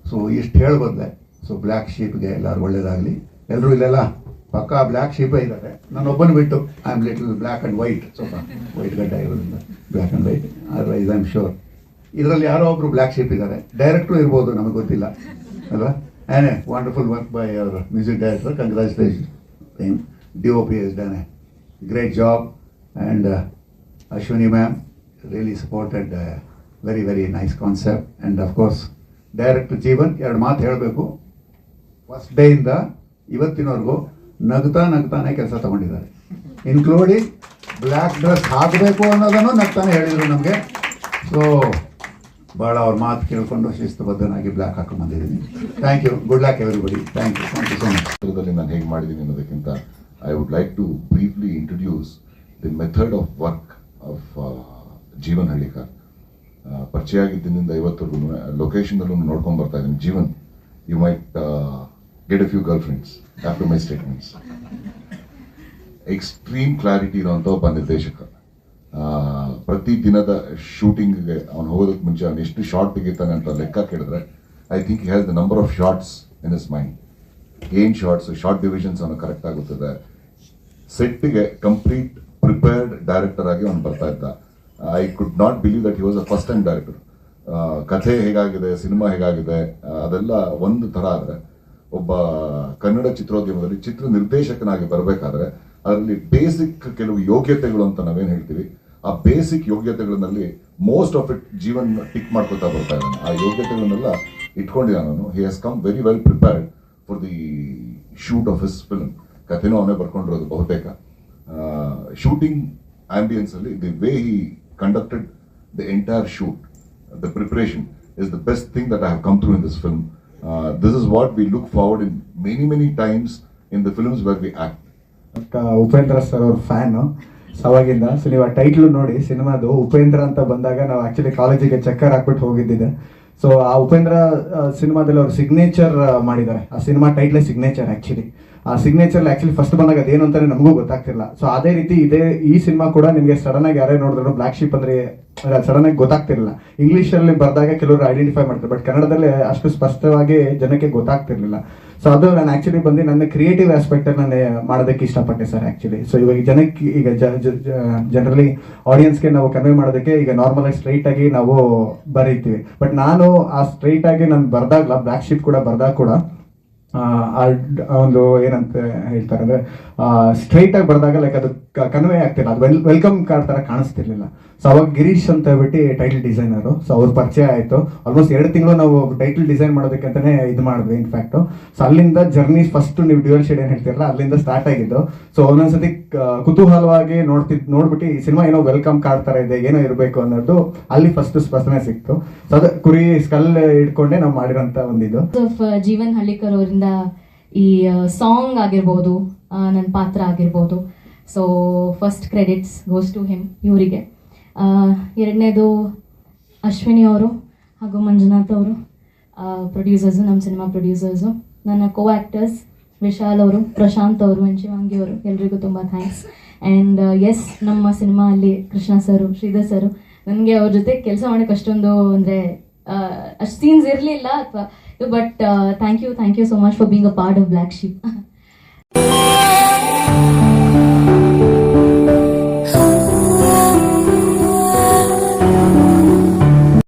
So ಇಷ್ಟು ಹೇಳ್ಬೋದ್ಲೆ. So black ಶೀಪ್ಗೆ ಎಲ್ಲರೂ ಒಳ್ಳೇದಾಗಲಿ. ಎಲ್ಲರೂ ಇಲ್ಲೆಲ್ಲ ಪಕ್ಕಾ ಬ್ಲ್ಯಾಕ್ ಶೀಪೇ ಇದ್ದಾರೆ. ನಾನು ಒಬ್ಬನು ಬಿಟ್ಟು I am little black and white, ಸ್ವಲ್ಪ ವೈಟ್ ಗಡ್ಡ ಇರೋದ್ರಿಂದ black and white. Otherwise I am sure ಇದರಲ್ಲಿ ಯಾರೋ ಒಬ್ಬರು ಬ್ಲ್ಯಾಕ್ ಶೀಪ್ ಇದ್ದಾರೆ. ಡೈರೆಕ್ಟ್ರು ಇರ್ಬೋದು, ನಮಗೆ ಗೊತ್ತಿಲ್ಲ ಅಲ್ವಾ. And wonderful work by our music director. Congratulation. DOP has done a great job, and Ashwini ma'am really supported very very nice concept. And of course director Jeevan ಎರಡು ಮಾತು ಹೇಳಬೇಕು. ಫಸ್ಟ್ ಡೇ ಇಂದ ಇವತ್ತಿನವರೆಗೂ ನಗ್ತಾನೆ ಕೆಲಸ ತಗೊಂಡಿದ್ದಾರೆ. ಇನ್ಕ್ಲೂಡಿಂಗ್ ಬ್ಲ್ಯಾಕ್ ಡ್ರೆಸ್ ಹಾಕಬೇಕು ಅನ್ನೋದನ್ನು ನಗ್ತಾನೆ ಹೇಳಿದರು ನಮಗೆ. ಸೊ ಭಾಳ ಅವ್ರ ಮಾತು ಕೇಳಿಕೊಂಡು ಶಿಸ್ತುಬದ್ಧನಾಗಿ ಬ್ಲ್ಯಾಕ್ ಹಾಕೊಂಡು ಬಂದಿದ್ದೀನಿ. Thank you. Good luck everybody. Thank you so much. ನಾನು ಹೇಗೆ ಮಾಡಿದ್ದೀನಿ ಅನ್ನೋದಕ್ಕಿಂತ I would like to briefly introduce the method of work of Jeevan Hallikar. ಪರಿಚಯ ಆಗಿದ್ದರಿಂದ ಇವತ್ತರೆಗೂ ಲೊಕೇಶನಲ್ಲೂ ನೋಡ್ಕೊಂಡು ಬರ್ತಾ ಇದ್ದೀನಿ. Jeevan, you might get a few girl friends after my statements. Extreme clarity ಇರೋಂಥ ಒಬ್ಬ ನಿರ್ದೇಶಕ. ಪ್ರತಿ ದಿನದ ಶೂಟಿಂಗ್ಗೆ ಅವನು ಹೋಗೋದಕ್ಕೆ ಮುಂಚೆ ಅವನು ಎಷ್ಟು ಶಾರ್ಟ್ ತೆಗಿತಾನೆ ಅಂತ ಲೆಕ್ಕ ಕೇಳಿದ್ರೆ I think he has the number of shorts in his mind. ಏನ್ ಶಾರ್ಟ್ಸ್, ಶಾರ್ಟ್ ಡಿವಿಷನ್ಸ್ ಅವನು ಕರೆಕ್ಟ್ ಆಗುತ್ತದೆ. ಸೆಟ್ಗೆ ಕಂಪ್ಲೀಟ್ ಪ್ರಿಪೇರ್ಡ್ ಡೈರೆಕ್ಟರ್ ಆಗಿ ಅವನು ಬರ್ತಾ ಇದ್ದ. I could not believe that he was a first time director. ಕಥೆ ಹೇಗಾಗಿದೆ, ಸಿನಿಮಾ ಹೇಗಾಗಿದೆ ಅದೆಲ್ಲ ಒಂದು ಥರ ಆದರೆ, ಒಬ್ಬ ಕನ್ನಡ ಚಿತ್ರೋದ್ಯಮದಲ್ಲಿ ಚಿತ್ರ ನಿರ್ದೇಶಕನಾಗಿ ಬರಬೇಕಾದ್ರೆ ಅದರಲ್ಲಿ ಬೇಸಿಕ್ ಕೆಲವು ಯೋಗ್ಯತೆಗಳು ಅಂತ ನಾವೇನು ಹೇಳ್ತೀವಿ, ಆ ಬೇಸಿಕ್ ಯೋಗ್ಯತೆಗಳಲ್ಲಿ most of it Jeevan tick ಮಾಡ್ಕೊತಾ ಬರ್ತಾ ಇದ್ದಾನೆ. ಆ ಯೋಗ್ಯತೆಗಳನ್ನೆಲ್ಲ ಇಟ್ಕೊಂಡಿದ್ದಾನೆ ಅವನು. He has come very well prepared for the shoot of his film. ಕಥೆನೂ ಅವನೇ ಬರ್ಕೊಂಡಿರೋದು ಬಹುತೇಕ. ಶೂಟಿಂಗ್ ಆಂಬಿಯನ್ಸ್ ಅಲ್ಲಿ the way he conducted the entire shoot, the preparation is the best thing that I have come through in this film. This is what we look forward in many times in the films where we act. Upendra sir ಅವ್ರ fan ಅವಾಗಿಂದ. So ನೀವು ಆ title ನೋಡಿ ಸಿನಿಮಾದು ಉಪೇಂದ್ರ ಅಂತ ಬಂದಾಗ ನಾವು actually ಕಾಲೇಜಿಗೆ ಚಕ್ಕರ್ ಹಾಕ್ಬಿಟ್ಟು ಹೋಗಿದ್ದಿದೆ. ಸೊ ಆ ಉಪೇಂದ್ರ ಸಿನಿಮಾದಲ್ಲಿ ಅವ್ರು ಸಿಗ್ನೇಚರ್ ಮಾಡಿದ್ದಾರೆ. ಆ ಸಿನಿಮಾ ಟೈಟ್ಲೇ ಸಿಗ್ನೇಚರ್. ಆಕ್ಚುಲಿ ಆ ಸಿಗ್ನೇಚರ್ ಆಕ್ಚುಲಿ ಫಸ್ಟ್ ಬಂದಾಗ ಅದೇನು ಅಂತಾನೆ ನಮಗೂ ಗೊತ್ತಾಗ್ತಿಲ್ಲ. ಸೊ ಅದೇ ರೀತಿ ಈ ಸಿನಿಮಾ ಕೂಡ ನಿಮಗೆ ಸಡನ್ ಆಗಿ ಯಾರೇ ನೋಡಿದ್ರು ಬ್ಲ್ಯಾಕ್ ಶೀಪ್ ಅಂದ್ರೆ ಸಡನ್ ಆಗಿ ಗೊತ್ತಾಗ್ತಿರ್ಲಿಲ್ಲ. ಇಂಗ್ಲಿಷ್ ಅಲ್ಲಿ ಬರ್ದಾಗ ಕೆಲವರು ಐಡೆಂಟಿಫೈ ಮಾಡ್ತಾರೆ, ಬಟ್ ಕನ್ನಡದಲ್ಲಿ ಅಷ್ಟು ಸ್ಪಷ್ಟವಾಗಿ ಜನಕ್ಕೆ ಗೊತ್ತಾಗ್ತಿರ್ಲಿಲ್ಲ. ಸೊ ಅದು ನಾನು ಆಕ್ಚುಲಿ ಬಂದು ನನ್ನ ಕ್ರಿಯೇಟಿವ್ ಆಸ್ಪೆಕ್ಟ್ ನಾನು ಮಾಡೋದಕ್ಕೆ ಇಷ್ಟಪಟ್ಟೆ ಸರ್ ಆಕ್ಚುಲಿ. ಸೊ ಇವಾಗ ಜನಕ್ಕೆ ಈಗ ಜನರಲಿ ಆಡಿಯನ್ಸ್ಗೆ ನಾವು ಕನ್ವೆ ಮಾಡೋದಕ್ಕೆ ಈಗ ನಾರ್ಮಲ್ ಆಗಿ ಸ್ಟ್ರೈಟ್ ಆಗಿ ನಾವು ಬರೀತೀವಿ. ಬಟ್ ನಾನು ಆ ಸ್ಟ್ರೈಟ್ ಆಗಿ ನಾನು ಬರ್ದಾಗ್ಲ ಬ್ಲ್ಯಾಕ್ ಶೀಪ್ ಕೂಡ ಬರ್ದಾಗ ಕೂಡ ಒಂದು ಏನಂತ ಹೇಳ್ತಾರೆ ಅಂದ್ರೆ ಸ್ಟ್ರೈಟ್ ಆಗಿ ಬರ್ದಾಗ ಲೈಕ್ ಅದು ಕನ್ವೆ ಆಗ್ತಿಲ್ಲ, ಅದು ವೆಲ್ಕಮ್ ಕಾರ್ಡ್ ತರ ಕಾಣಿಸ್ತಿರ್ಲಿಲ್ಲ. ಸೊ ಅವಾಗ ಗಿರೀಶ್ ಅಂತ ಹೇಳ್ಬಿಟ್ಟು ಟೈಟಲ್ ಡಿಸೈನರು. ಸೊ ಅವ್ರ ಪರಿಚಯ ಆಯ್ತು. ಆಲ್ಮೋಸ್ಟ್ 2 ತಿಂಗಳು ನಾವು ಟೈಟಲ್ ಡಿಸೈನ್ ಮಾಡೋದಕ್ಕಂತಾನೆ ಇದು ಮಾಡಿದ್ವಿ ಇನ್ಫ್ಯಾಕ್ಟ್. ಸೊ ಅಲ್ಲಿಂದ ಜರ್ನಿ ಫಸ್ಟ್ ನೀವು ಡ್ಯೂಯಲ್ ಶೇಡ್ ಏನ್ ಹೇಳ್ತಿರಲ್ಲ ಅಲ್ಲಿಂದ ಸ್ಟಾರ್ಟ್ ಆಗಿದ್ದು. ಸೊ ಒಂದೊಂದ್ಸತಿ ಕುತೂಹಲವಾಗಿ ನೋಡ್ಬಿಟ್ಟು ಈ ಸಿನಿಮಾ ಏನೋ ವೆಲ್ಕಮ್ ಕಾರ್ಡ್ ತರ ಇದೆ, ಏನೋ ಇರಬೇಕು ಅನ್ನೋದು ಅಲ್ಲಿ ಫಸ್ಟ್ ಸ್ಪಷ್ಟನೆ ಸಿಕ್ತು. ಸೊ ಅದು ಕುರಿ ಸ್ಕಲ್ ಇಟ್ಕೊಂಡೆ ನಾವು ಮಾಡಿರೋಂತ ಒಂದಿದು. ಜೀವನ್ ಹಳ್ಳಿಕರ್ ಅವರಿಂದ ಈ ಸಾಂಗ್ ಆಗಿರ್ಬೋದು, ನನ್ನ ಪಾತ್ರ ಆಗಿರ್ಬೋದು. So first credits goes to him, ಇವರಿಗೆ. ಎರಡನೇದು ಅಶ್ವಿನಿ ಅವರು ಹಾಗೂ ಮಂಜುನಾಥ್ ಅವರು ಪ್ರೊಡ್ಯೂಸರ್ಸು, ನಮ್ಮ ಸಿನಿಮಾ ಪ್ರೊಡ್ಯೂಸರ್ಸು. ನನ್ನ ಕೋ ಆ್ಯಕ್ಟರ್ಸ್ ವಿಶಾಲ್ ಅವರು, ಪ್ರಶಾಂತ್ ಅವರು ಆ್ಯಂಡ್ ಶಿವಾಂಗಿ ಅವರು, ಎಲ್ರಿಗೂ ತುಂಬ ಥ್ಯಾಂಕ್ಸ್. ಆ್ಯಂಡ್ ಎಸ್, ನಮ್ಮ ಸಿನಿಮಾ ಅಲ್ಲಿ ಕೃಷ್ಣ ಸರು, ಶ್ರೀಧರ್ ಸರು, ನನಗೆ ಅವ್ರ ಜೊತೆ ಕೆಲಸ ಮಾಡೋಕ್ಕೆ ಅಷ್ಟೊಂದು ಅಂದರೆ ಅಷ್ಟು ಸೀನ್ಸ್ ಇರಲಿಲ್ಲ ಅಥವಾ, but thank you so much for being a part of Black sheep.